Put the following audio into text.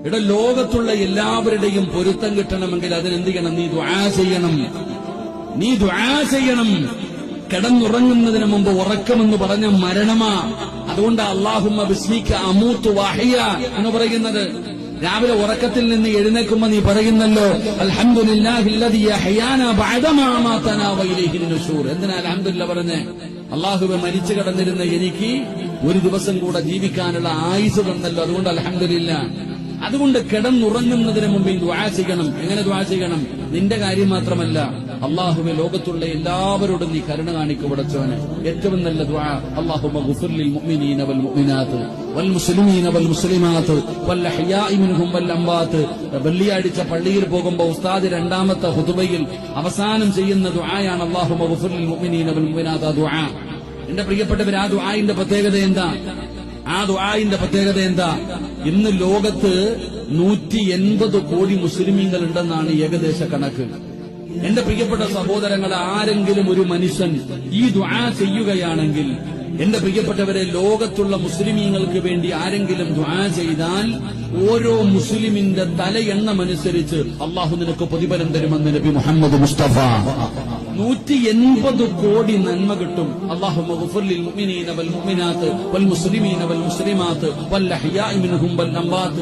ഇവിടെ ലോകത്തുള്ള എല്ലാവരുടെയും പൊരുത്തം കിട്ടണമെങ്കിൽ അതിനെന്ത് ചെയ്യണം? നീ ദുആ ചെയ്യണം. നീ ദുആ ചെയ്യണം. കിടന്നുറങ്ങുന്നതിന് മുമ്പ് ഉറക്കമെന്ന് പറഞ്ഞ മരണമാ. അതുകൊണ്ട് അല്ലാഹുമ്മ ബിസ്മിക അമൂതു വഅഹ്യ എന്ന് പറയുന്നത്. രാവിലെ ഉറക്കത്തിൽ നിന്ന് എഴുന്നേൽക്കുമ്പോ നീ പറയുന്നല്ലോ, അൽഹംദുലില്ലാഹില്ലദീ അഹ്യാനാ ബഅദമാ അമാതനാ വഇലൈഹിൻ നുശൂർ. എന്തിനാ അൽഹംദുലില്ലാഹ് പറഞ്ഞേ? അല്ലാഹുവേ, മരിച്ചു കിടന്നിരുന്ന എനിക്ക് ഒരു ദിവസം കൂടെ ജീവിക്കാനുള്ള ആയുസ് തന്നല്ലോ, അതുകൊണ്ട് അൽഹംദുലില്ലാഹ്. അതുകൊണ്ട് കിടന്നുറങ്ങുന്നതിന് മുമ്പ് ദുആ ചെയ്യണം. എങ്ങനെ ദുആ ചെയ്യണം? നിന്റെ കാര്യം മാത്രമല്ല, അല്ലാഹുവേ, ലോകത്തുള്ള എല്ലാവരോടും നീ കരുണ കാണിക്കു പടച്ചവനെ. ഏറ്റവും നല്ല ദുആ, അല്ലാഹുമ്മ ഗുഫിർ ലിൽ മുഅ്മിനീന വൽ മുഅ്മിനാത്ത് വൽ മുസ്ലിമീന വൽ മുസ്ലിമാത്ത് വൽ അഹ്യാഇ മിൻഹും വൽ അംവാത്ത്. വെള്ളിയാഴ്ച പള്ളിയിൽ പോകുമ്പോൾ ഉസ്താദ് രണ്ടാമത്തെ ഖുതുബയിൽ അവസാനം ചെയ്യുന്ന ദുആയാണ് അല്ലാഹുമ്മ ഗുഫിർ ലിൽ മുഅ്മിനീന വൽ മുഅ്മിനാത്ത്. ആ ദുആ, എന്റെ പ്രിയപ്പെട്ടവർ, ആ ദുആഇന്റെ പ്രത്യേകത എന്താ? ആ ദുആഇന്റെ പ്രത്യേകത എന്താ? ഇന്ന് ലോകത്ത് 180 കോടി മുസ്ലിമീങ്ങൾ ഉണ്ടെന്നാണ് ഏകദേശ കണക്ക്. എന്റെ പ്രിയപ്പെട്ട സഹോദരങ്ങളെ, ആരെങ്കിലും ഒരു മനുഷ്യൻ ഈ ദുആ ചെയ്യുകയാണെങ്കിൽ, എന്റെ പ്രിയപ്പെട്ടവരെ, ലോകത്തുള്ള മുസ്ലിമീങ്ങൾക്ക് വേണ്ടി ആരെങ്കിലും ദുആ ചെയ്താൽ ഓരോ മുസ്ലിമിന്റെ തലയെണ്ണമനുസരിച്ച് അള്ളാഹു നിനക്ക് പ്രതിഫലം തരുമെന്ന് നബി മുഹമ്മദ് മുസ്തഫ. 180 കോടി നന്മ കിട്ടും. അല്ലാഹുമ്മ ഗുഫിർ ലിൽ മുഅ്മിനീന വൽ മുഅ്മിനാത്ത് വൽ മുസ്ലിമീന വൽ മുസ്ലിമാത്ത് വൽ അഹ്യാഇ മിൻഹും വൽ അംവാത്ത്.